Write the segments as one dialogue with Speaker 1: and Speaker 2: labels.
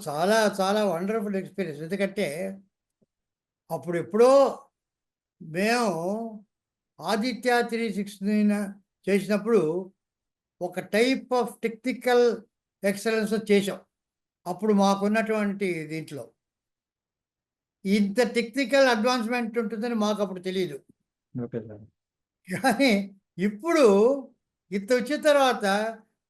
Speaker 1: చాలా చాలా wonderful experience. ఎందుకంటే అప్పుడు ఎప్పుడో మేము ఆదిత్య 316 చేసినప్పుడు ఒక టైప్ ఆఫ్ టెక్నికల్ ఎక్సలెన్స్ చేసాం. అప్పుడు మాకున్నటువంటి దీంట్లో ఇంత టెక్నికల్ అడ్వాన్స్మెంట్ ఉంటుందని మాకు అప్పుడు తెలియదు.
Speaker 2: Okay sir.
Speaker 1: కానీ ఇప్పుడు ఇంత వచ్చిన తర్వాత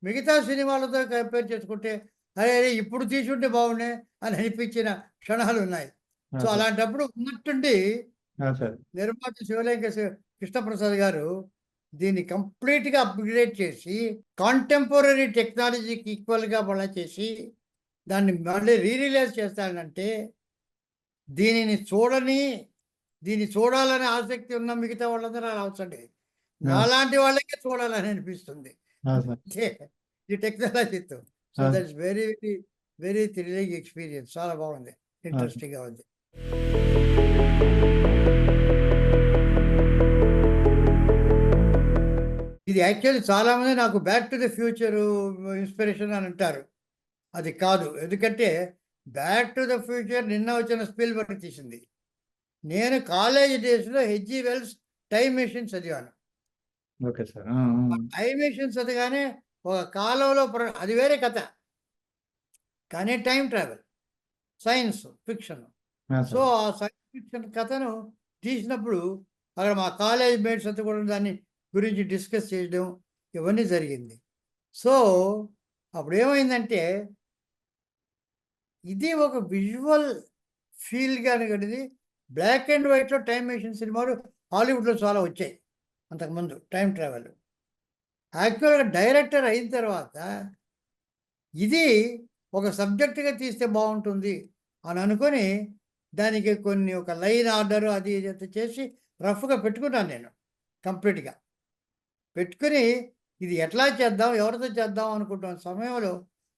Speaker 1: మిగతా సినిమాలతో కంపేర్ చేసుకుంటే అరే అరే ఇప్పుడు తీసుంటే బాగుండే అని అనిపించిన క్షణాలు ఉన్నాయి. So
Speaker 2: sir.
Speaker 1: అలాంటప్పుడు ఉన్నట్టుండి
Speaker 2: సార్.
Speaker 1: నిర్మాత శివలింగ కృష్ణప్రసాద్ గారు దీన్ని కంప్లీట్గా అప్గ్రేడ్ చేసి కాంటెంపరీ టెక్నాలజీకి ఈక్వల్గా మళ్ళీ చేసి దాన్ని మళ్ళీ రీరిలీజ్ చేస్తానంటే దీనిని దీన్ని చూడాలనే ఆసక్తి ఉన్న మిగతా వాళ్ళందరూ రావచ్చండి. నాలాంటి వాళ్ళకే చూడాలని అనిపిస్తుంది అంటే ఈ టెక్నాలజీతో. So that's very very very thrilling experience. చాలా బాగుంది, ఇంట్రెస్టింగ్గా ఉంది. ఇది యాక్చువల్లీ చాలామంది నాకు back to the future inspiration అని అంటారు. అది కాదు. ఎందుకంటే బ్యాక్ టు ద ఫ్యూచర్ నిన్న వచ్చిన స్పీల్బర్గ్ తీసింది. నేను కాలేజ్ డేస్లో హెచ్జి వెల్స్ టైమ్ మెషిన్ చదివాను.
Speaker 2: Okay sir.
Speaker 1: టైమ్ మెషిన్ చదివానే ఒక కాలంలో అది వేరే కథ, కానీ time travel science fiction. So ఆ సైన్స్ ఫిక్షన్ కథను తీసినప్పుడు అక్కడ మా కాలేజ్ మేట్స్ అంతా కూడా దాన్ని గురించి డిస్కస్ చేయడం ఇవన్నీ జరిగింది. సో అప్పుడు ఏమైందంటే ఇది ఒక విజువల్ ఫీల్ కనుకది. బ్లాక్ అండ్ వైట్లో టైం మెషిన్ సినిమాలు హాలీవుడ్లో చాలా వచ్చాయి అంతకుముందు టైం ట్రావెల్. యాక్చువల్గా డైరెక్టర్ అయిన తర్వాత ఇది ఒక సబ్జెక్టుగా తీస్తే బాగుంటుంది అని అనుకొని దానికి కొన్ని ఒక లైన్ ఆర్డర్ అది చేసి రఫ్గా పెట్టుకున్నాను నేను. కంప్లీట్గా పెట్టుకుని ఇది ఎట్లా చేద్దాం, ఎవరితో చేద్దాం అనుకుంటున్న సమయంలో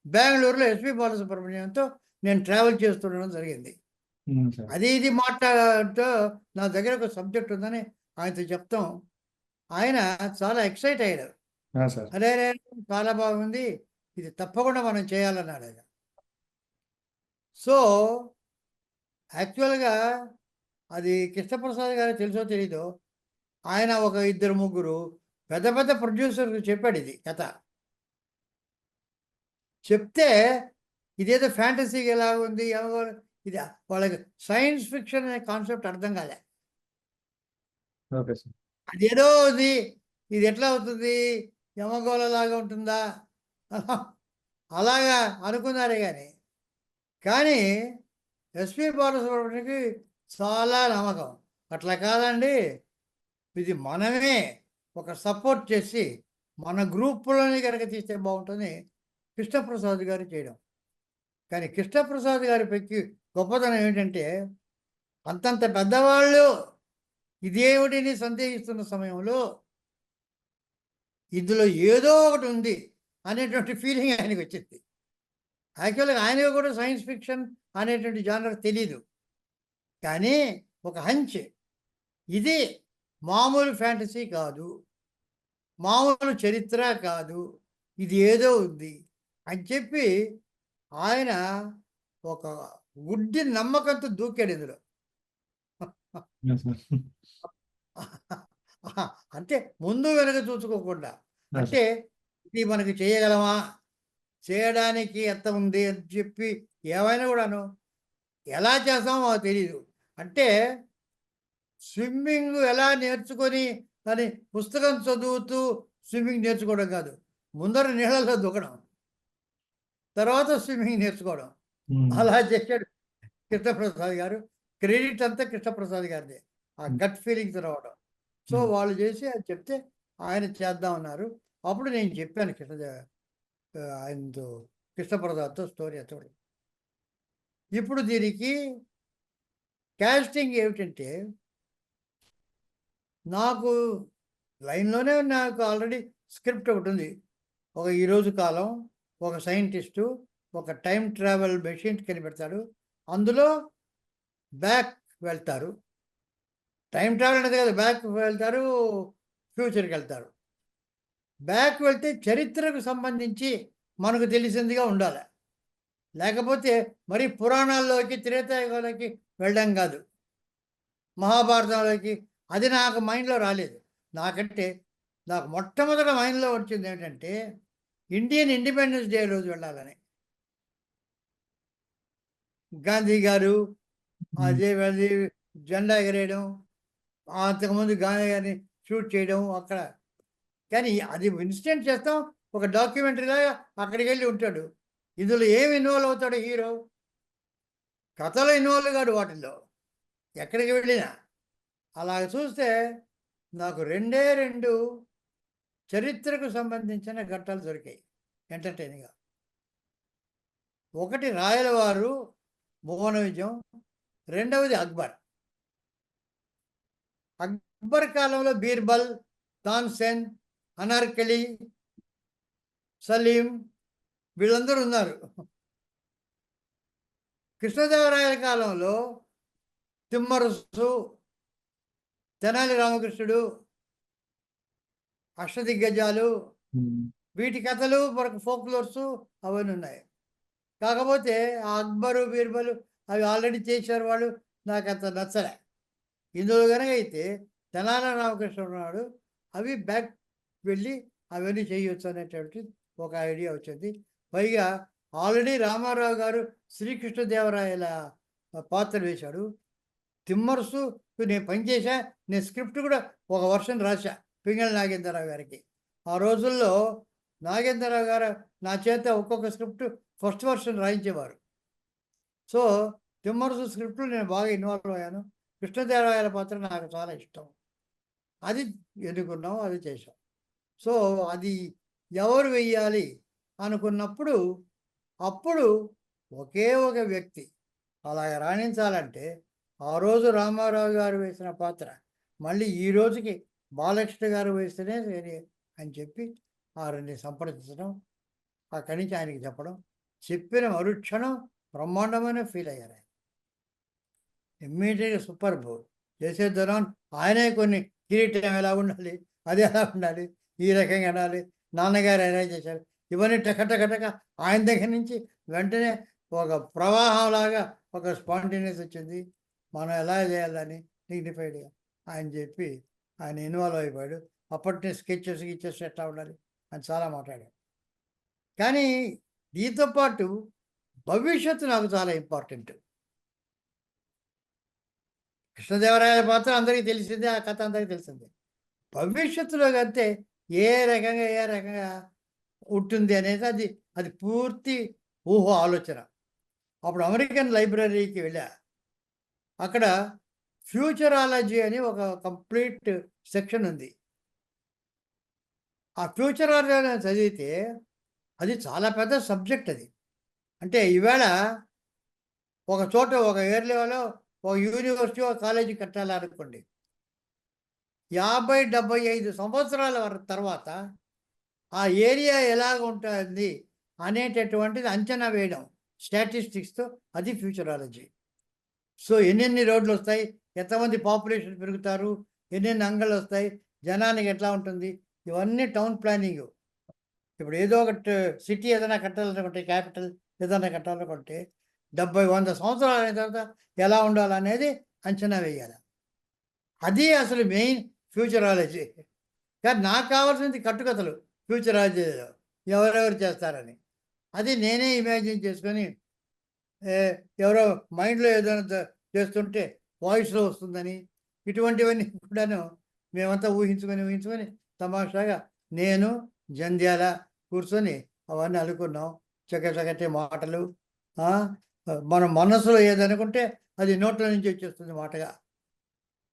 Speaker 1: బెంగళూరులో ఎస్పి బాలసుబ్రహ్మణ్యంతో నేను ట్రావెల్ చేస్తుండడం జరిగింది. అది ఇది మాట్లాడుతూ నా దగ్గర ఒక సబ్జెక్ట్ ఉందని ఆయనతో చెప్తాం. ఆయన చాలా ఎక్సైట్ అయ్యాడు. అరే చాలా బాగుంది, ఇది తప్పకుండా మనం చేయాలన్నాడు ఆయన. సో యాక్చువల్గా అది కృష్ణప్రసాద్ గారు తెలుసో తెలీదో, ఆయన ఒక 2-3 పెద్ద పెద్ద ప్రొడ్యూసర్కి చెప్పాడు ఇది కథ. చెప్తే ఇదేదో ఫ్యాంటసీగా ఎలా ఉంది, ఇది వాళ్ళకి సైన్స్ ఫిక్షన్ అనే కాన్సెప్ట్ అర్థం కాలే. అదేదో ఇది ఎట్లా అవుతుంది, యమగోళలాగా ఉంటుందా అలాగా అనుకున్నారే. కానీ ఎస్పి బాలసుబ్రహ్మణ్యంకి చాలా నమ్మకం, అట్లా కాదండి, ఇది మనమే ఒక సపోర్ట్ చేసి మన గ్రూపులోనే కనుక తీస్తే బాగుంటుంది కృష్ణప్రసాద్ గారు చేయడం. కానీ కృష్ణప్రసాద్ గారి పెక్కి గొప్పతనం ఏంటంటే అంతంత పెద్దవాళ్ళు ఇదేమిటిని సందేహిస్తున్న సమయంలో ఇందులో ఏదో ఒకటి ఉంది అనేటువంటి ఫీలింగ్ ఆయనకు వచ్చింది. యాక్చువల్గా ఆయనకు కూడా సైన్స్ ఫిక్షన్ అనేటువంటి జానర్ తెలీదు, కానీ ఒక హంచ్, ఇది మామూలు ఫ్యాంటసీ కాదు, మామూలు చరిత్ర కాదు, ఇది ఏదో ఉంది అని చెప్పి ఆయన ఒక గుడ్డి నమ్మకంతో దూకాడు ఇందులో. అంటే ముందు వెనక చూసుకోకుండా, అంటే ఇది మనకి చేయగలమా, చేయడానికి ఎంత ఉంది అని చెప్పి ఏమైనా కూడాను ఎలా చేస్తామో మాకు తెలియదు. అంటే స్విమ్మింగ్ ఎలా నేర్చుకొని అని పుస్తకం చదువుతూ స్విమ్మింగ్ నేర్చుకోవడం కాదు, ముందర నీళ్ళల్లో దూకడం, తర్వాత స్విమ్మింగ్ నేర్చుకోవడం. అలా చేశాడు కృష్ణప్రసాద్ గారు. క్రెడిట్ అంతా కృష్ణప్రసాద్ గారిదే, ఆ గట్ ఫీలింగ్స్ రావడం. సో వాళ్ళు చేసి అది చెప్తే ఆయన చేద్దామన్నారు. అప్పుడు నేను చెప్పాను ఆయనతో, కృష్ణప్రసాద్తో స్టోరీ అతడు. ఇప్పుడు దీనికి క్యాస్టింగ్ ఏమిటంటే, నాకు లైన్లోనే నాకు ఆల్రెడీ స్క్రిప్ట్ ఒకటి ఉంది. ఒక ఈరోజు కాలం, ఒక సైంటిస్టు ఒక టైం ట్రావెల్ మెషిన్ కనిపెడతాడు, అందులో బ్యాక్ వెళ్తారు. టైం ట్రావెల్ అనేది కదా, బ్యాక్ వెళ్తారు, ఫ్యూచర్కి వెళ్తారు. బ్యాక్ వెళ్తే చరిత్రకు సంబంధించి మనకు తెలిసిందిగా ఉండాలి. లేకపోతే మరి పురాణాల్లోకి త్రేతాయుగంలోకి వెళ్ళడం కాదు, మహాభారతంలోకి. అది నాకు మైండ్లో రాలేదు. నాకంటే నాకు మొట్టమొదట మైండ్లో వచ్చింది ఏంటంటే ఇండియన్ ఇండిపెండెన్స్ డే రోజు వెళ్ళాలని. గాంధీ గారు అదే అది జెండా ఎగరేయడం, అంతకుముందు గాంధీ గారిని షూట్ చేయడం అక్కడ. కానీ అది ఇన్సిడెంట్ చేస్తాం, ఒక డాక్యుమెంటరీలాగా అక్కడికి వెళ్ళి ఉంటాడు. ఇందులో ఏమి ఇన్వాల్వ్ అవుతాడు హీరో? కథలో ఇన్వాల్వ్ కాడు వాటిల్లో, ఎక్కడికి వెళ్ళినా. అలా చూస్తే నాకు రెండే రెండు చరిత్రకు సంబంధించిన ఘట్టాలు దొరికాయి ఎంటర్టైనింగ్గా. ఒకటి రాయలవారు భువన విజయం, రెండవది అక్బర్. అక్బర్ కాలంలో బీర్బల్, తాన్సేన్, అనార్కలి, సలీం వీళ్ళందరూ ఉన్నారు. కృష్ణదేవరాయల కాలంలో తిమ్మరుసు, తెనాలి రామకృష్ణుడు, అష్టదిగ్గజాలు, వీటి కథలు మనకు ఫోక్లోర్స్ అవన్నీ ఉన్నాయి. కాకపోతే ఆ అక్బరు బీర్బలు అవి ఆల్రెడీ చేశారు వాళ్ళు, నాకు అంత నచ్చలే. ఇందులో కనుక అయితే తెనాలి రామకృష్ణ ఉన్నాడు, అవి బ్యాక్ వెళ్ళి అవన్నీ చేయొచ్చు అనేటువంటి ఒక ఐడియా వచ్చింది. పైగా ఆల్రెడీ రామారావు గారు శ్రీకృష్ణదేవరాయల పాత్ర వేశాడు. తిమ్మరుసు నేను పనిచేసా, నేను స్క్రిప్ట్ కూడా ఒక వర్షన్ రాశా పింగళి నాగేంద్రరావు గారికి. ఆ రోజుల్లో నాగేంద్రరావు గారు నా చేత ఒక్కొక్క స్క్రిప్ట్ ఫస్ట్ వర్షన్ రాయించేవారు. సో తిమ్మరుసు స్క్రిప్ట్లో నేను బాగా ఇన్వాల్వ్ అయ్యాను. కృష్ణదేవరాయల పాత్ర నాకు చాలా ఇష్టం, అది ఎన్నుకున్నాం, అది చేసాం. సో అది ఎవరు వెయ్యాలి అనుకున్నప్పుడు అప్పుడు ఒకే ఒక వ్యక్తి అలాగ రాణించాలంటే ఆ రోజు రామారావు గారు వేసిన పాత్ర మళ్ళీ ఈ రోజుకి బాలకృష్ణ గారు వేస్తేనే సరే అని చెప్పి వారిని సంప్రదించడం, అక్కడి నుంచి ఆయనకి చెప్పడం, చెప్పిన మరుక్షణం బ్రహ్మాండమైన ఫీల్ అయ్యారు. ఆయన ఇమ్మీడియట్గా సూపర్ బో చేసేద్దాం. ఆయనే కొన్ని కిరీటం ఎలా ఉండాలి, అది ఎలా ఉండాలి, ఈ రకంగా ఉండాలి, నాన్నగారు అరేంజ్ చేశారు, ఇవన్నీ టకటకటక ఆయన దగ్గర నుంచి వెంటనే ఒక ప్రవాహంలాగా ఒక స్పాంటేనియస్ వచ్చింది. మనం ఎలా చేయాలని డిగ్నిఫైడ్గా ఆయన చెప్పి ఆయన ఇన్వాల్వ్ అయిపోయాడు. అప్పటి స్కెచెస్ ఎట్లా ఉండాలి అని చాలా మాట్లాడాడు. కానీ దీంతో పాటు భవిష్యత్తు నాకు చాలా ఇంపార్టెంట్. కృష్ణదేవరాయల పాత్ర అందరికీ తెలిసిందే, ఆ కథ అందరికీ తెలిసిందే. భవిష్యత్తులో కంటే ఏ రకంగా ఉంటుంది అనేది అది పూర్తి ఊహ ఆలోచన. అప్పుడు అమెరికన్ లైబ్రరీకి వెళ్ళా. అక్కడ ఫ్యూచరాలజీ అని ఒక కంప్లీట్ సెక్షన్ ఉంది. ఆ ఫ్యూచరాలజీ చదివితే అది చాలా పెద్ద సబ్జెక్ట్. అది అంటే ఈవేళ ఒక చోట ఒక ఏరియాలో ఒక యూనివర్సిటీ ఒక కాలేజీ కట్టాలనుకోండి, 50-75 సంవత్సరాల తర్వాత ఆ ఏరియా ఎలాగ ఉంటుంది అనేటటువంటిది అంచనా వేయడం స్టాటిస్టిక్స్తో, అది ఫ్యూచరాలజీ. సో ఎన్నెన్ని రోడ్లు వస్తాయి, ఎంతమంది పాపులేషన్ పెరుగుతారు, ఎన్నెన్ని అంగళ్ళు వస్తాయి, జనానికి ఎట్లా ఉంటుంది, ఇవన్నీ టౌన్ ప్లానింగ్. ఇప్పుడు ఏదో ఒకటి సిటీ ఏదైనా కట్టాలనుకుంటే, క్యాపిటల్ ఏదైనా కట్టాలనుకుంటే 70-100 సంవత్సరాలు అయిన తర్వాత ఎలా ఉండాలనేది అంచనా వేయాలి. అది అసలు మెయిన్ ఫ్యూచరాలజీ. కానీ నాకు కావాల్సింది కట్టుకథలు ఫ్యూచరాలజీలో ఎవరెవరు చేస్తారని. అది నేనే ఇమాజిన్ చేసుకొని ఎవరో మైండ్లో ఏదైనా చేస్తుంటే వాయిస్లో వస్తుందని, ఇటువంటివన్నీ కూడాను మేమంతా ఊహించుకొని తమాషాగా నేను జంధ్యాల కూర్చొని అవన్నీ అనుకున్నాం. చక్కటి మాటలు, మన మనసులో ఏదనుకుంటే అది నోట్ల నుంచి వచ్చేస్తుంది మాటగా.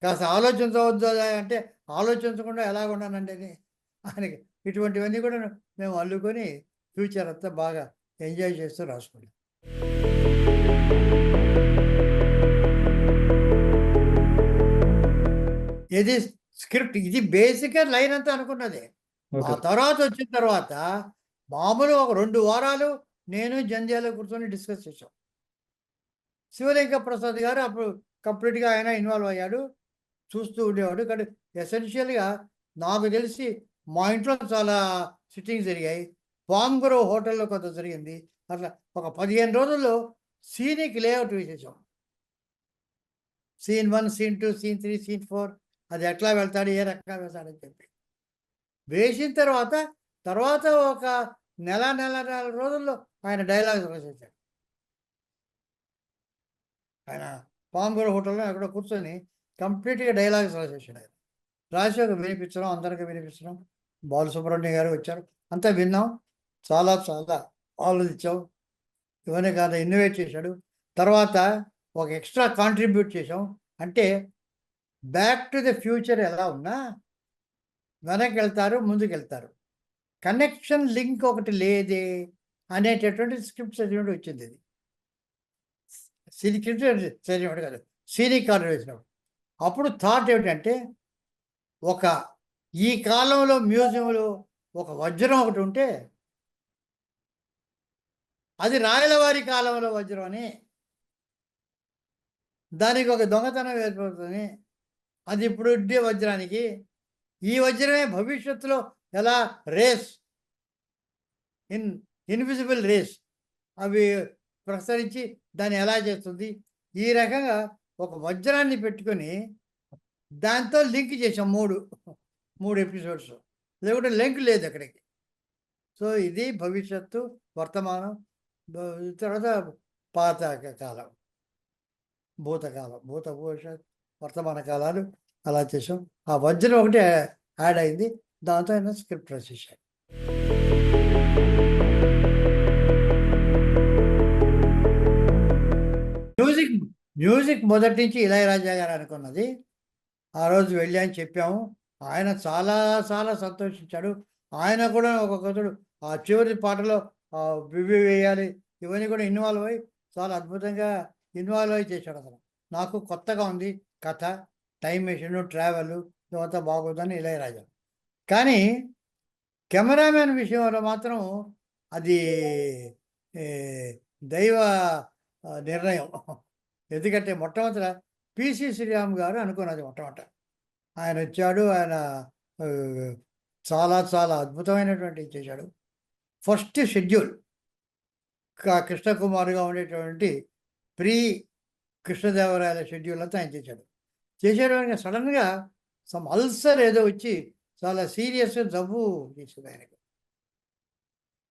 Speaker 1: కాస్త ఆలోచించవద్దు అంటే ఆలోచించకుండా ఎలాగ ఉన్నానండి ఆయనకి. ఇటువంటివన్నీ కూడా మేము అల్లుకొని ఫ్యూచర్ అంతా బాగా ఎంజాయ్ చేస్తూ రాసుకున్నాం. ఇది స్క్రిప్ట్, ఇది బేసిక్గా లైన్ అంతా అనుకున్నదే. ఆ తర్వాత వచ్చిన తర్వాత మామూలు ఒక 2 వారాలు నేను జంధ్యాల కూర్చొని డిస్కస్ చేసాం. శివలింగ ప్రసాద్ గారు అప్పుడు కంప్లీట్గా ఆయన ఇన్వాల్వ్ అయ్యాడు, చూస్తూ ఉండేవాడు. కానీ ఎసెన్షియల్గా నాకు తెలిసి మా ఇంట్లో చాలా సిట్టింగ్స్ జరిగాయి. పామ్ గ్రోవ్ హోటల్లో కొంత జరిగింది, అట్లా ఒక 15 రోజుల్లో సీన్కి లేఅవుట్ వేసేసాం. సీన్ 1, సీన్ 2, సీన్ 3, సీన్ 4 అది ఎట్లా వెళ్తాడు, ఏ రకంగా వెళ్తాడని చెప్పి. వేసిన తర్వాత ఒక నెలన్నర రోజుల్లో ఆయన డైలాగ్స్ రాసేసాడు. ఆయన పాంబూర్ హోటల్లో ఎక్కడో కూర్చొని కంప్లీట్‌గా డైలాగ్స్ రాసేసాడు ఆయన. రాసి వినిపించడం, అందరికీ వినిపించడం. బాలసుబ్రహ్మణ్యం గారు వచ్చారు. అంతా విన్నాం. చాలా చాలా ఆలోచించాం. ఇవన్నీ కాదు ఇన్నోవేట్ చేశాడు. తర్వాత ఒక ఎక్స్ట్రా కాంట్రిబ్యూట్ చేసాం. అంటే బ్యాక్ టు ద ఫ్యూచర్ ఎలా ఉన్నా వెనక్కెళ్తారు, ముందుకెళ్తారు. కనెక్షన్ లింక్ ఒకటి లేదే అనేటటువంటి స్క్రిప్ట్ చదివినప్పుడు వచ్చింది ఇది. స్క్రిప్ట్ చదివినప్పుడు కాదు, సీనిక్ కార్డు వేసినప్పుడు. అప్పుడు థాట్ ఏమిటంటే ఈ కాలంలో మ్యూజియంలో ఒక వజ్రం ఒకటి ఉంటే అది రాయలవారి కాలంలో వజ్రం అని, దానికి ఒక దొంగతనం ఏర్పడుతుంది, అది ఇప్పుడు ఉండే వజ్రానికి ఈ వజ్రమే భవిష్యత్తులో ఎలా రేస్ ఇన్విజిబుల్ రేస్ అవి ప్రసరించి దాన్ని ఎలా చేస్తుంది, ఈ రకంగా ఒక వజ్రాన్ని పెట్టుకొని దాంతో లింక్ చేసాం మూడు ఎపిసోడ్స్. లేకుంటే లింక్ లేదు అక్కడికి. సో ఇది భవిష్యత్తు, వర్తమానం, తర్వాత పాత కాలం, భూతకాలం, భూత భవిష్యత్ వర్తమాన కాలాలు అలా చేసాం. ఆ వజ్రం ఒకటి యాడ్ అయింది. దాంతో ఆయన స్క్రిప్ట్ రాసేసాడు. మ్యూజిక్ మొదటి నుంచి ఇళయరాజా గారు అనుకున్నది. ఆ రోజు వెళ్ళి అని చెప్పాము. ఆయన చాలా చాలా సంతోషించాడు. ఆయన కూడా ఒక్కొక్కడు ఆ చివరి పాటలో బివి వేయాలి ఇవన్నీ కూడా ఇన్వాల్వ్ అయ్యి చాలా అద్భుతంగా ఇన్వాల్వ్ అయ్యి చేశాడు అతను. నాకు కొత్తగా ఉంది కథ, టైం మెషిన్, ట్రావెల్ ఇవంతా బాగోదని ఇళయరాజా. కానీ కెమెరామెన్ విషయంలో మాత్రం అది దైవ నిర్ణయం. ఎందుకంటే మొట్టమొదట పిసి శ్రీరామ్ గారు అనుకున్నది మొట్టమొదట. ఆయన వచ్చాడు, ఆయన చాలా చాలా అద్భుతమైనటువంటి చేశాడు. ఫస్ట్ షెడ్యూల్ కృష్ణకుమార్గా ఉండేటువంటి ప్రీ కృష్ణదేవరాయల షెడ్యూల్ అంతా ఆయన చేసేటప్పుడు సడన్గా సమ్ అల్సర్ ఏదో వచ్చి చాలా సీరియస్గా జబ్బు చేసింది ఆయనకు.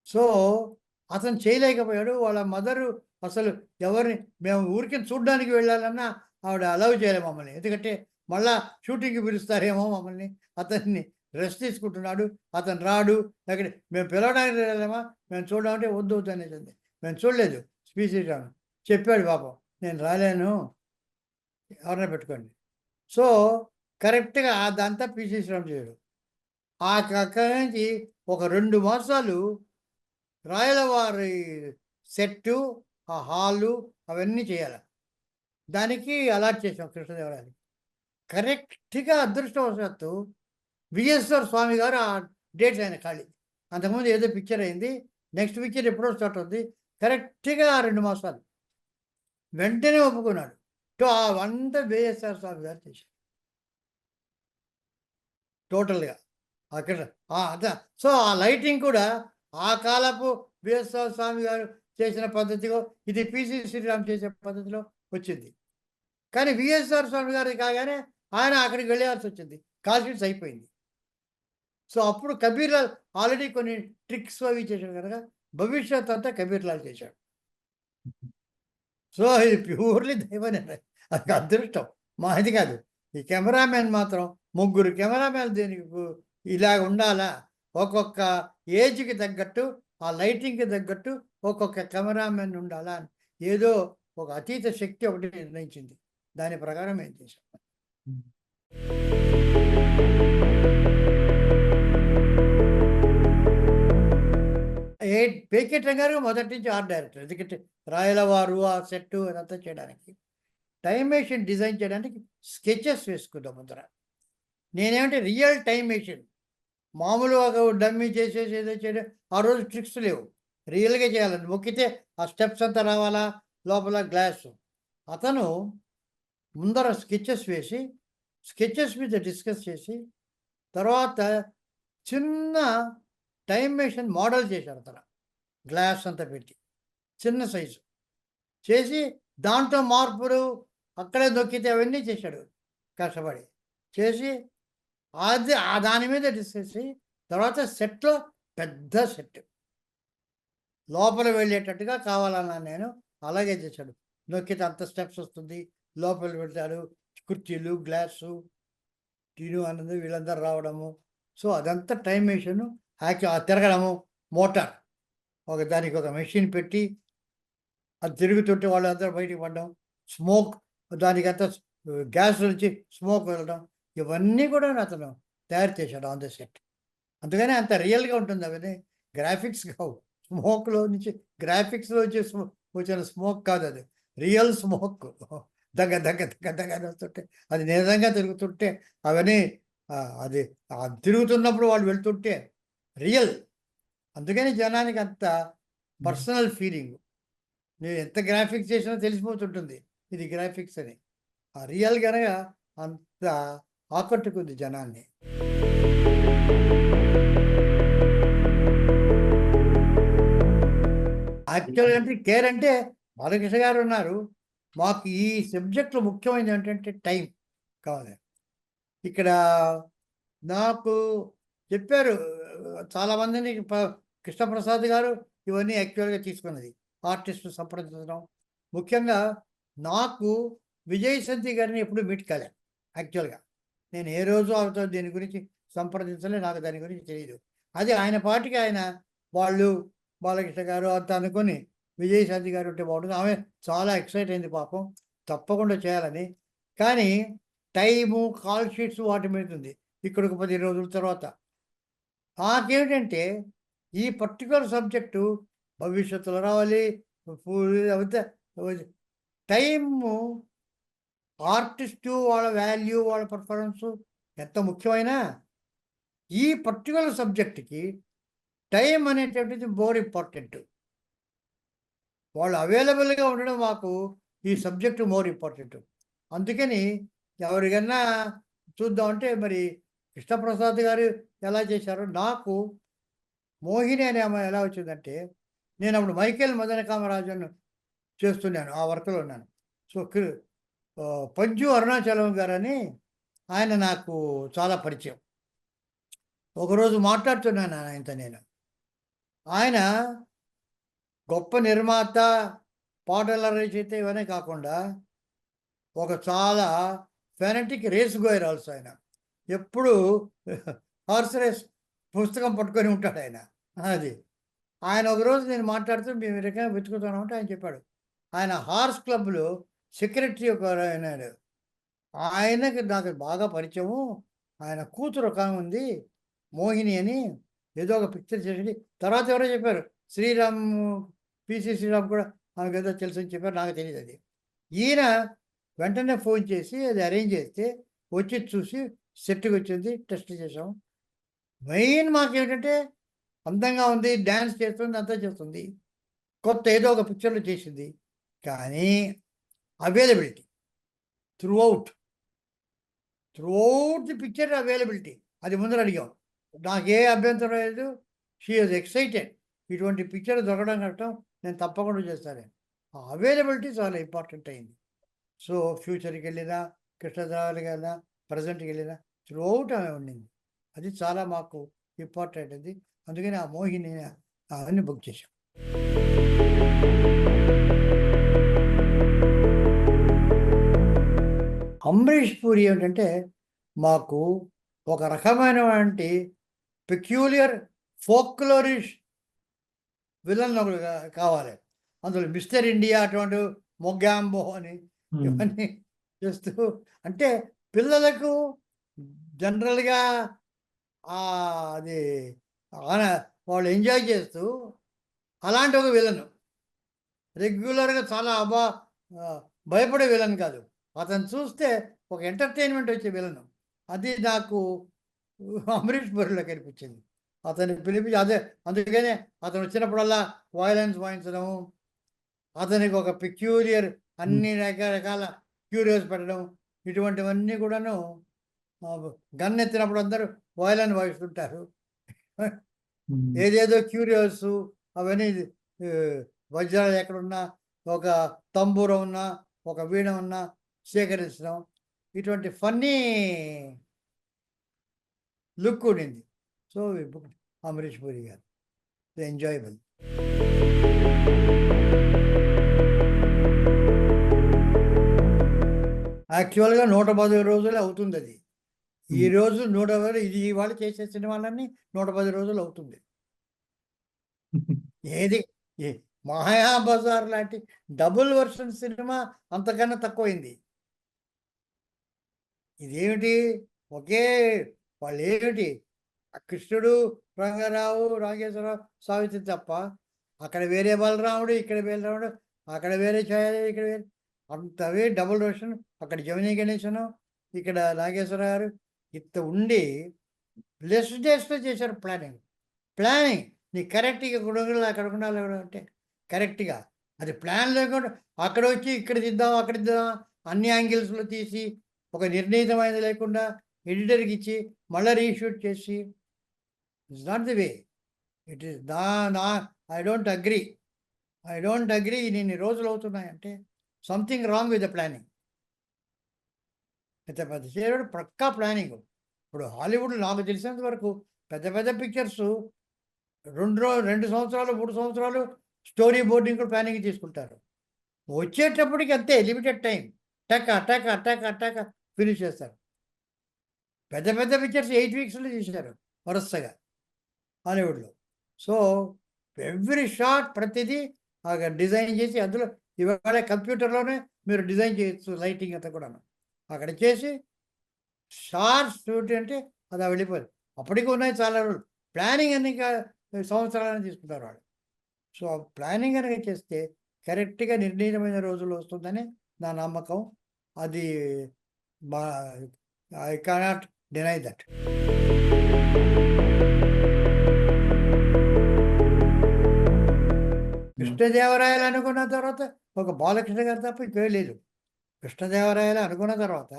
Speaker 1: సో అతను చేయలేకపోయాడు. వాళ్ళ మదరు అసలు ఎవరిని మేము ఊరికి చూడడానికి వెళ్ళాలన్నా ఆవిడ అలౌ చేయలేదు మమ్మల్ని. ఎందుకంటే మళ్ళా షూటింగ్కి పిలుస్తారేమో మమ్మల్ని. అతన్ని రెస్ట్ తీసుకుంటున్నాడు, అతను రాడు, లేకపోతే మేము పిలవడానికి వెళ్ళామా, మేము చూడమంటే వద్దు అనేసింది. మేము చూడలేదు. శ్రీరామ్ చెప్పాడు పాపం, నేను రాలేను, ఎవరైనా పెట్టుకోండి. సో కరెక్ట్గా అదంతా పిసి శ్రీరామ్ చేయడు. అక్కడి నుంచి ఒక 2 మాసాలు రాయలవారి సెట్టు, ఆ హాలు అవన్నీ చేయాలి. దానికి అలాట్ చేసాం కృష్ణదేవరాయలకి. కరెక్ట్గా అదృష్టవశాత్తు విఎస్ఆర్ స్వామి గారు ఆ డేట్స్ ఆయన ఖాళీ. అంతకుముందు ఏదో పిక్చర్ అయింది, నెక్స్ట్ పిక్చర్ ఎప్పుడో స్టార్ట్ అవుతుంది. కరెక్ట్గా 2 మాసాలు వెంటనే ఒప్పుకున్నాడు. అవంతా విఎస్ఆర్ స్వామి గారు చేశారు టోటల్గా అక్కడ. అదా సో ఆ లైటింగ్ కూడా ఆ కాలపు విఎస్ఆర్ స్వామి గారు చేసిన పద్ధతిలో, ఇది పిసి శ్రీరామ్ చేసే పద్ధతిలో వచ్చింది. కానీ విఎస్ఆర్ స్వామి గారి కాగానే ఆయన అక్కడికి వెళ్ళాల్సి వచ్చింది, కాల్ షీట్స్ అయిపోయింది. సో అప్పుడు కబీర్లాల్ ఆల్రెడీ కొన్ని ట్రిక్స్ అవి చేశాడు కనుక భవిష్యత్ అంతా కబీర్లాల్ చేశాడు. సో ఇది ప్యూర్లీ దైవనే, అది అదృష్టం మాది కాదు. ఈ కెమెరామెన్ మాత్రం 3 కెమెరామెన్ దీనికి ఇలా ఉండాలా, ఒక్కొక్క ఏజ్కి తగ్గట్టు, ఆ లైటింగ్కి తగ్గట్టు ఒక్కొక్క కెమెరామెన్ ఉండాలా అని ఏదో ఒక అతీత శక్తి ఒకటి నిర్ణయించింది. దాని ప్రకారం ఏం చేశాం. పేకెట్ గారు మొదటి నుంచి ఆర్ట్ డైరెక్టర్. ఎందుకంటే రాయలవారు ఆ సెట్టు అదంతా చేయడానికి, టైం మెషిన్ డిజైన్ చేయడానికి స్కెచెస్ వేసుకుందాం ముందర. నేనేమంటే రియల్ టైం మెషిన్, మామూలుగా డమ్మీ చేసేసి ఏదో చేయడం, ఆ రోజు ట్రిక్స్ లేవు, రియల్గా చేయాలని. మొక్కితే ఆ స్టెప్స్ అంతా రావాలా, లోపల గ్లాసు. అతను ముందర స్కెచెస్ వేసి, స్కెచెస్ మీద డిస్కస్ చేసి, తర్వాత చిన్న టైం మెషిన్ మోడల్ చేశారు అతను, గ్లాస్ అంతా పెట్టి. చిన్న సైజు చేసి దాంట్లో మార్పులు అక్కడే నొక్కితే అవన్నీ చేశాడు కష్టపడి చేసి అది దాని మీద డిస్కస్ తర్వాత సెట్లో పెద్ద సెట్ లోపల వెళ్ళేటట్టుగా కావాలన్నాను నేను. అలాగే చేశాడు. నొక్కితే అంత స్టెప్స్ వస్తుంది. లోపల వెళ్తాడు. కుర్చీలు, గ్లాసు, టీను అన్నది వీళ్ళందరూ రావడము. సో అదంతా టైం మెషిన్ తిరగడము. మోటార్ దానికి ఒక మెషిన్ పెట్టి అది తిరుగుతుంటే వాళ్ళందరూ బయటికి పడడం. స్మోక్ దానికంతా గ్యాస్ నుంచి స్మోక్ వెళ్ళడం. ఇవన్నీ కూడా అతను తయారు చేశాడు ఆన్ ద సెట్. అందుకని అంత రియల్గా ఉంటుంది. అవన్నీ గ్రాఫిక్స్ కావు. స్మోక్లో నుంచి గ్రాఫిక్స్లో వచ్చే వచ్చిన స్మోక్ కాదు, అది రియల్ స్మోక్. దగ్గ దగ్గ దగ్గ దగ్గ అని వస్తుంటే అది నిజంగా తిరుగుతుంటే అవన్నీ అది తిరుగుతున్నప్పుడు వాళ్ళు వెళ్తుంటే రియల్. అందుకని జనానికి అంత పర్సనల్ ఫీలింగ్. నేను ఎంత గ్రాఫిక్స్ చేసినా తెలిసిపోతుంటుంది ఇది గ్రాఫిక్స్ అని. ఆ రియల్ కనుక అంత ఆకట్టుకుంది జనాన్ని. యాక్చువల్గా అంటే కేర్ అంటే బాలకృష్ణ గారు ఉన్నారు. మాకు ఈ సబ్జెక్ట్లో ముఖ్యమైనది ఏంటంటే టైం కావాలి. ఇక్కడ నాకు చెప్పారు చాలామందిని కృష్ణప్రసాద్ గారు ఇవన్నీ యాక్చువల్గా తీసుకున్నది ఆర్టిస్టు సంప్రదించడం. ముఖ్యంగా నాకు విజయశాంతి గారిని ఎప్పుడు మీట్ కాలేదు యాక్చువల్గా. నేను ఏ రోజు ఆమెతో దీని గురించి సంప్రదించలే, నాకు దాని గురించి తెలియదు. అది ఆయన పాటికి ఆయన వాళ్ళు బాలకృష్ణ గారు అంత అనుకొని విజయశాంతి గారు ఉంటే బాగుంటుంది. ఆమె చాలా ఎక్సైట్ అయింది పాపం, తప్పకుండా చేయాలని. కానీ టైము, కాల్ షీట్స్ వాటి మీద ఉంది. ఇక్కడికి 10 రోజుల తర్వాత నాకేమిటంటే ఈ పర్టికులర్ సబ్జెక్టు భవిష్యత్తులో రావాలి. అయితే టైము ఆర్టిస్టు వాళ్ళ వాల్యూ, వాళ్ళ పర్ఫార్మెన్సు ఎంత ముఖ్యమైనా ఈ పర్టికులర్ సబ్జెక్ట్కి టైం అనేటువంటిది మోర్ ఇంపార్టెంట్. వాళ్ళు అవైలబుల్గా ఉండడం మాకు ఈ సబ్జెక్టు మోర్ ఇంపార్టెంట్. అందుకని ఎవరికన్నా చూద్దామంటే మరి కృష్ణప్రసాద్ గారు ఎలా చేశారో, నాకు మోహిని అనే అమ్మాయి ఎలా వచ్చిందంటే, నేను అప్పుడు మైకేల్ మదన కామరాజన్ చేస్తున్నాను, ఆ వర్క్లో ఉన్నాను. సో పంజు అరుణాచలం గారని ఆయన నాకు చాలా పరిచయం. ఒకరోజు మాట్లాడుతున్నాను ఆయనతో నేను. ఆయన గొప్ప నిర్మాత, పాటల రచయిత ఇవన్నీ కాకుండా ఒక చాలా ఫెనటిక్ రేస్ గోయర్ ఆల్సో ఆయన. ఎప్పుడు హార్స్ రేస్ పుస్తకం పట్టుకొని ఉంటాడు ఆయన. అది ఆయన ఒకరోజు నేను మాట్లాడుతూ మేము ఈ రకంగా వెతుకుతున్నామంటే ఆయన చెప్పాడు, ఆయన హార్స్ క్లబ్లో సెక్రటరీ ఒక అయినాడు. ఆయనకి నాకు బాగా పరిచయము. ఆయన కూతురు ఒక ఆమె ఉంది మోహిని అని, ఏదో ఒక పిక్చర్ చేసి తర్వాత ఎవరో చెప్పారు శ్రీరామ్, పిసి శ్రీరామ్ కూడా ఆమెకు ఏదో తెలుసు అని చెప్పారు, నాకు తెలియదు అది. ఈయన వెంటనే ఫోన్ చేసి అది అరేంజ్ చేస్తే వచ్చి చూసి సెట్కి వచ్చింది, టెస్ట్ చేసాం. మెయిన్ మాకేంటంటే అందంగా ఉంది, డ్యాన్స్ చేస్తుంది, అంతా చేస్తుంది, కొత్త ఏదో ఒక పిక్చర్లో చేసింది. కానీ availability through out the picture availability అది ముందర అడిగాం. నాకే అభ్యంతరం లేదు. She is excited. ఇటువంటి పిక్చర్ దొరకడం కట్టడం నేను తప్పకుండా చేస్తాను. ఆ అవైలబిలిటీ చాలా ఇంపార్టెంట్ అయింది. సో ఫ్యూచర్కి వెళ్ళినా, కృష్ణదేవరాయలకి వెళ్ళినా, ప్రజెంట్కి వెళ్ళినా త్రూ అవుట్ ఆమె ఉండింది. అది చాలా మాకు ఇంపార్టెంట్ అది. అందుకని ఆ మోహిని అవన్నీ బుక్ చేశాం. అమరీష్ పూరి ఏమిటంటే మాకు ఒక రకమైనటువంటి పెక్యూలియర్ ఫోక్లోరిష్ విలన్ ఒకడు కావాలి. అందులో మిస్టర్ ఇండియా అటువంటి మొగ్గాంబో అని ఇవన్నీ చేస్తూ, అంటే పిల్లలకు జనరల్గా అది వాళ్ళు ఎంజాయ్ చేస్తూ అలాంటి ఒక విలను, రెగ్యులర్గా చాలా భయపడే విలన్ కాదు, అతను చూస్తే ఒక ఎంటర్టైన్మెంట్ వచ్చే విలను. అది నాకు అమరీష్ పూరిలో కనిపించింది. అతన్ని పిలిపించి అదే అందుకనే అతను వచ్చినప్పుడల్లా వాయిలెన్స్ వాయించడము, అతనికి ఒక పెక్యూలియర్ అన్ని రకరకాల క్యూరియస్ పెట్టడం, ఇటువంటివన్నీ కూడాను. గన్ ఎత్తినప్పుడు అందరూ వాయిలెన్స్ వాయిస్తుంటారు, ఏదేదో క్యూరియస్ అవన్నీ వజ్రాలు ఎక్కడున్నా, ఒక తంబూర ఉన్నా, ఒక వీణ ఉన్నా సేకరించడం, ఇటువంటి ఫన్నీ లుక్ ఉండింది. సో ఈ బుక్ అమరీష్ పూరి గారు ఎంజాయబుల్. యాక్చువల్గా 110 రోజులు అవుతుంది అది. ఈ రోజు 110, ఇది ఇవాళ చేసే సినిమాలన్నీ 110 రోజులు అవుతుంది. ఏది మాయాబజార్ లాంటి డబుల్ వర్షన్ సినిమా అంతకన్నా తక్కువైంది. ఇదేమిటి ఒకే వాళ్ళు ఏమిటి కృష్ణుడు, రంగారావు, నాగేశ్వరరావు, సావిత్రి తప్ప అక్కడ వేరే బలరాముడు, ఇక్కడ వేరే రాముడు, అక్కడ వేరే ఛాయాదేవి, ఇక్కడ వేరే అంతవే డబుల్ వర్షన్. అక్కడ జమినీ గణేశను, ఇక్కడ నాగేశ్వర గారు ఇంత ఉండి లెస్ డేస్లో చేశారు ప్లానింగ్ నీకు కరెక్ట్గా గుణగులు అక్కడ ఉండాలి అంటే కరెక్ట్గా అది ప్లాన్ లేకుండా అక్కడ వచ్చి ఇక్కడ తీద్దాం అక్కడ తీద్దాం అన్ని యాంగిల్స్లో తీసి ఒక నిర్ణీతమైనది లేకుండా ఎడిటర్కి ఇచ్చి మళ్ళీ రీషూట్ చేసి it's not the way. It is నా ఐ డోంట్ అగ్రీ ఇన్ని రోజులు అవుతున్నాయంటే something wrong with the planning. పెద్ద పెద్ద చేయడం పక్కా ప్లానింగ్. ఇప్పుడు హాలీవుడ్ నాకు తెలిసినంత వరకు పెద్ద పెద్ద పిక్చర్స్ 2 సంవత్సరాలు 3 సంవత్సరాలు స్టోరీ బోర్డింగ్ కూడా ప్లానింగ్ తీసుకుంటారు. వచ్చేటప్పటికి అంతే లిమిటెడ్ టైం టక ఫినిష్ చేస్తారు. పెద్ద పెద్ద పిక్చర్స్ 8 వీక్స్లో చేశారు వరుసగా హాలీవుడ్లో. సో ఎవ్రీ షాట్ ప్రతిదీ డిజైన్ చేసి అందులో ఇవాళ కంప్యూటర్లోనే మీరు డిజైన్ చేయొచ్చు లైటింగ్ అంతా కూడా అక్కడ చేసి షార్ట్ షూట్ అంటే అది వెళ్ళిపోయింది. అప్పటికి ఉన్నాయి చాలా రోజులు ప్లానింగ్ అన్ని సంవత్సరాలని తీసుకుంటారు వాళ్ళు. సో ప్లానింగ్ కనుక చేస్తే కరెక్ట్గా నిర్ణీతమైన రోజులు వస్తుందని నా నమ్మకం. అది ఐ కెనాట్ డినై దట్. కృష్ణదేవరాయలు అనుకున్న తర్వాత ఒక బాలకృష్ణ గారు తప్ప ఇంకే లేదు. కృష్ణదేవరాయలు అనుకున్న తర్వాత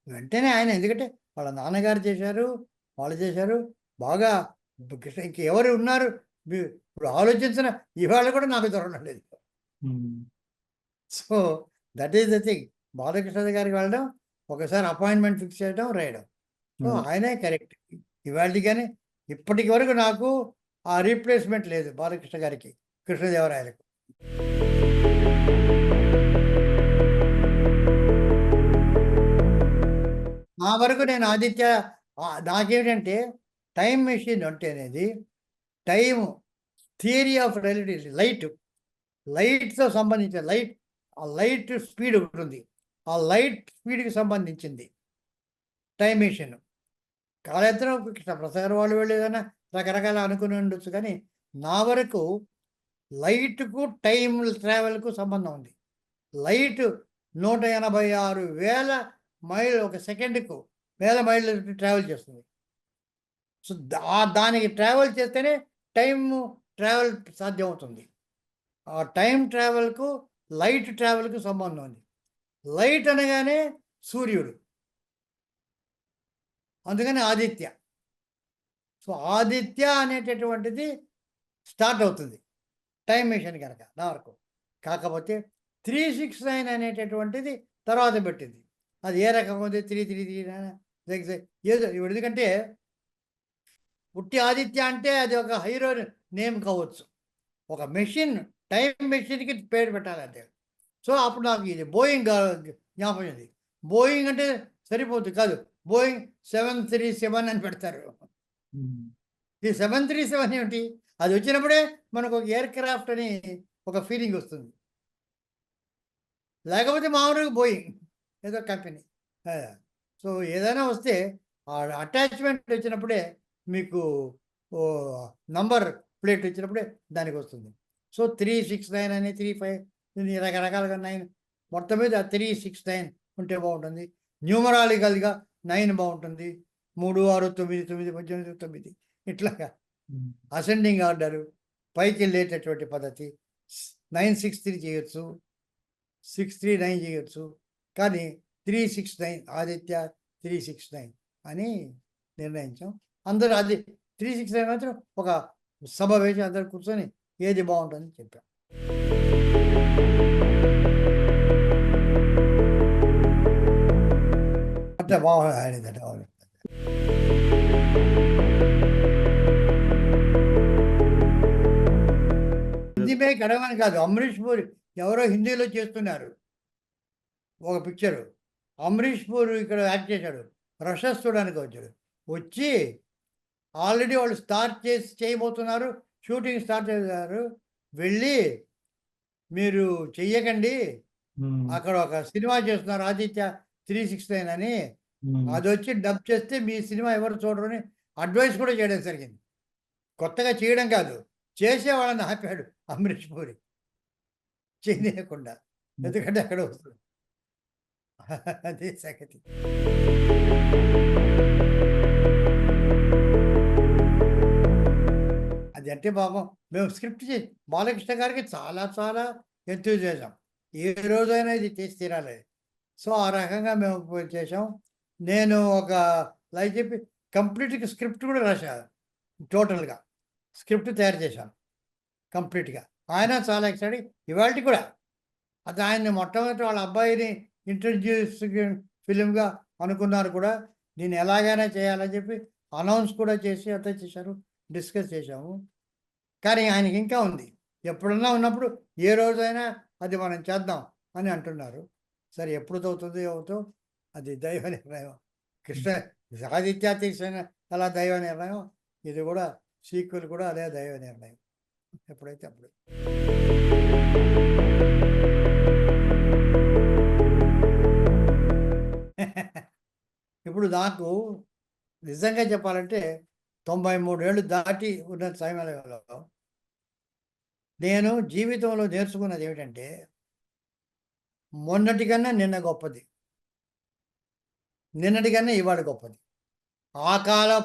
Speaker 1: వెంటనే ఆయన, ఎందుకంటే వాళ్ళ నాన్నగారు చేశారు, వాళ్ళు చేశారు బాగా. కృష్ణ ఇంకెవరు ఉన్నారు ఇప్పుడు ఆలోచించిన ఇవాళ కూడా నాకు దొరకడం లేదు. So that is the thing. Balakrishna గారికి వెళ్ళడం, ఒకసారి అపాయింట్మెంట్ ఫిక్స్ చేయడం, రాయడం. సో ఆయనే కరెక్ట్. ఇవాళ కానీ ఇప్పటికి వరకు నాకు ఆ రీప్లేస్మెంట్ లేదు బాలకృష్ణ గారికి కృష్ణదేవరాయలకు. నా వరకు నేను ఆదిత్య నాకేంటంటే టైం మెషిన్ అంటే అనేది టైం థియరీ ఆఫ్ రిలేటివిటీ, లైట్తో సంబంధించిన ఆ లైట్ స్పీడ్ ఉంటుంది. ఆ లైట్ స్పీడ్కి సంబంధించింది టైం మెషిన్. కాలేతరం కృష్ణప్రసాద్ వాళ్ళు ఏదైనా రకరకాల అనుకుని ఉండొచ్చు, కానీ నా వరకు లైట్కు టైం ట్రావెల్కు సంబంధం ఉంది. లైట్ 186,000 మైళ్ళు ఒక సెకండ్కు 1000 మైళ్ళు ట్రావెల్ చేస్తుంది. సో దానికి ట్రావెల్ చేస్తేనే టైం ట్రావెల్ సాధ్యమవుతుంది. ఆ టైం ట్రావెల్కు లైట్ ట్రావెల్కు సంబంధం ఉంది. లైట్ అనగానే సూర్యుడు, అందుకని ఆదిత్య. సో ఆదిత్య అనేటటువంటిది స్టార్ట్ అవుతుంది టైం మెషిన్ కనుక నా వరకు. కాకపోతే 369 అనేటటువంటిది తర్వాత పెట్టింది. అది ఏ రకంగా ఉంది 333 ఏదో ఎందుకంటే పుట్టి ఆదిత్య అంటే అది ఒక హీరో నేమ్ కావచ్చు. ఒక మెషిన్ టైం మెషిన్కి పేరు పెట్టాలంటే. సో అప్పుడు నాకు ఇది బోయింగ్ జ్ఞాపకం ఉంది. బోయింగ్ అంటే సరిపోతుంది కాదు, బోయింగ్ 737 అని పెడతారు. ఈ 737 ఏమిటి, అది వచ్చినప్పుడే మనకు ఒక ఎయిర్ క్రాఫ్ట్ అని ఒక ఫీలింగ్ వస్తుంది. లేకపోతే మామూలుగా బోయింగ్ ఏదో కంపెనీ. సో ఏదైనా వస్తే ఆ అటాచ్మెంట్ వచ్చినప్పుడే మీకు నంబర్ ప్లేట్ వచ్చినప్పుడే దానికి వస్తుంది. సో 369 అని 35 రకరకాలుగా 9 మొత్తం మీద 369 ఉంటే బాగుంటుంది. న్యూమరాలికల్గా 9 బాగుంటుంది. 3, 6, 9, 9, 18, 9 ఇట్లాగా అసెండింగ్ ఆర్డరు పైకి వెళ్ళేటటువంటి పద్ధతి. 963 చేయొచ్చు, 639 చేయొచ్చు, కానీ 369 ఆదిత్య 369 అని నిర్ణయించాం. అందరూ అది 369 మాత్రం ఒక సభ వేసి అందరు కూర్చొని ఏది బాగుంటుందని చెప్పాం. అట్లా బాగా ఆడిందట అవును. హిందీ మీద కడగమని కాదు, అమరీష్ పూరి ఎవరో హిందీలో చేస్తున్నారు ఒక పిక్చరు. అమరీష్ పూరి ఇక్కడ యాక్ట్ చేశాడు. రషస్ చూడడానికి వచ్చాడు. వచ్చి ఆల్రెడీ వాళ్ళు స్టార్ట్ చేయబోతున్నారు. షూటింగ్ స్టార్ట్ చేశారు. వెళ్ళి మీరు చెయ్యకండి, అక్కడ ఒక సినిమా చేస్తున్నారు ఆదిత్య 369 అని, అది వచ్చి డబ్ చేస్తే మీ సినిమా ఎవరు చూడరు అని అడ్వైస్ కూడా చేయడం జరిగింది. కొత్తగా చేయడం కాదు, చేసేవాళ్ళని ఆపాడు అమరీష్ పూరి చేయనీయకుండా. ఎందుకంటే అక్కడ వస్తుంది. అదే సంగతి. అది అంటే పాపం మేము స్క్రిప్ట్ చేసి బాలకృష్ణ గారికి చాలా చాలా ఎంతూజియాజం. ఏ రోజైనా ఇది చేసి తీరాలి. సో ఆ రకంగా మేము చేసాం. నేను ఒక లైక్ చెప్పి కంప్లీట్‌గా స్క్రిప్ట్ కూడా రాశాను. టోటల్‌గా స్క్రిప్ట్ తయారు చేశాను కంప్లీట్‌గా. ఆయన చాలా ఎక్సైటెడ్. ఇవాల్టికి కూడా అది ఆయన్ని మొట్టమొదటి వాళ్ళ అబ్బాయిని ఇంట్రడ్యూస్ ఫిల్మ్‌గా అనుకున్నారు కూడా. దీన్ని ఎలాగైనా చేయాలని చెప్పి అనౌన్స్ కూడా చేసి అంతా చేశారు. డిస్కస్ చేశాము. కానీ ఆయనకి ఇంకా ఉంది. ఎప్పుడన్నా ఉన్నప్పుడు ఏ రోజైనా అది మనం చేద్దాం అని అంటున్నారు. సరే ఎప్పుడుదవుతుందో ఏమవుతో అది దైవ నిర్ణయం. కృష్ణ ఆదిత్య తీసిన అలా దైవ నిర్ణయం. ఇది కూడా సీక్వెల్ కూడా అదే దైవ నిర్ణయం. ఎప్పుడైతే అప్పుడు. ఇప్పుడు నాకు నిజంగా చెప్పాలంటే 93 ఏళ్ళు దాటి ఉన్న సమయంలో నేను జీవితంలో నేర్చుకున్నది ఏమిటంటే, మొన్నటి కన్నా నిన్న గొప్పది, నిన్నటి కన్నా ఇవాళ గొప్పది. ఆ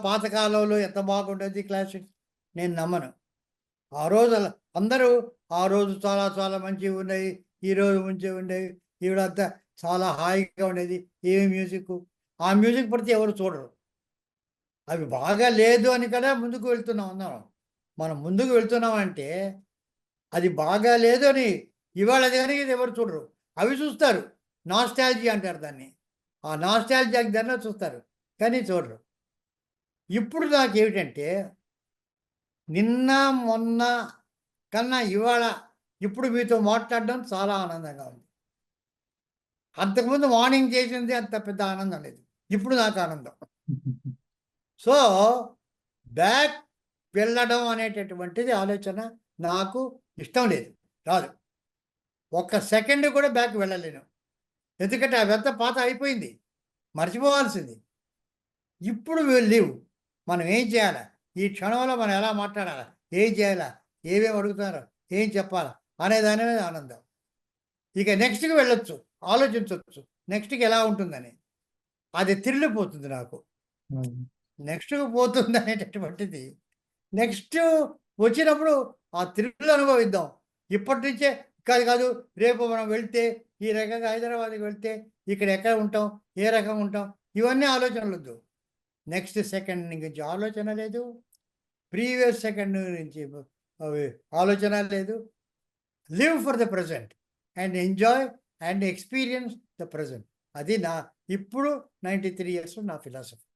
Speaker 1: పాత కాలంలో ఎంత బాగుండేది క్లాసిక్స్ నేను నమ్మను. ఆ రోజు అందరూ ఆ రోజు చాలా చాలా మంచివి ఉన్నాయి, ఈరోజు మంచిగా ఉండేవి, ఈవిడంతా చాలా హాయిగా ఉండేది, ఏమి మ్యూజిక్, ఆ మ్యూజిక్ పడితే ఎవరు చూడరు. అవి బాగా లేదు అని కదా ముందుకు వెళ్తున్నాం అన్నాం. మనం ముందుకు వెళ్తున్నామంటే అది బాగా లేదు అని ఇవాళ కానీ ఇది ఎవరు చూడరు. అవి చూస్తారు, నాస్టాల్జియా అంటారు దాన్ని. ఆ నాస్టాల్జియాకి దాన్ని చూస్తారు కానీ చూడరు. ఇప్పుడు నాకేమిటంటే నిన్న మొన్న కన్నా ఇవాళ ఇప్పుడు మీతో మాట్లాడడం చాలా ఆనందంగా ఉంది. అంతకుముందు మార్నింగ్ చేసింది అంత పెద్ద ఆనందం లేదు. ఇప్పుడు నాకు ఆనందం. సో బ్యాక్ వెళ్ళడం అనేటటువంటిది ఆలోచన నాకు ఇష్టం లేదు, రాదు. ఒక్క సెకండ్ కూడా బ్యాక్ వెళ్ళలేను. ఎందుకంటే అవంతా పాత అయిపోయింది, మర్చిపోవాల్సింది. ఇప్పుడు లేవు. మనం ఏం చేయాలా, ఈ క్షణంలో మనం ఎలా మాట్లాడాలా, ఏం చేయాలా, ఏమేమి అడుగుతారో, ఏం చెప్పాలా అనే దాని మీద ఆనందం. ఇక నెక్స్ట్కి వెళ్ళొచ్చు, ఆలోచించవచ్చు నెక్స్ట్కి ఎలా ఉంటుందని. అది తిరిగిపోతుంది నాకు. నెక్స్ట్కి పోతుంది అనేటటువంటిది నెక్స్ట్ వచ్చినప్పుడు ఆ థ్రిల్ అనుభవిద్దాం. ఇప్పటి నుంచే కాదు కాదు రేపు మనం వెళ్తే ఈ రకంగా హైదరాబాద్కి వెళ్తే ఇక్కడ ఎక్కడ ఉంటాం, ఏ రకంగా ఉంటాం, ఇవన్నీ ఆలోచనలు వద్దు. నెక్స్ట్ సెకండ్ నుంచి ఆలోచన లేదు, ప్రీవియస్ సెకండ్ నుంచి ఆలోచన లేదు. Live for the present and enjoy and experience the present. అది నా ఇప్పుడు 93 years నా ఫిలాసఫీ.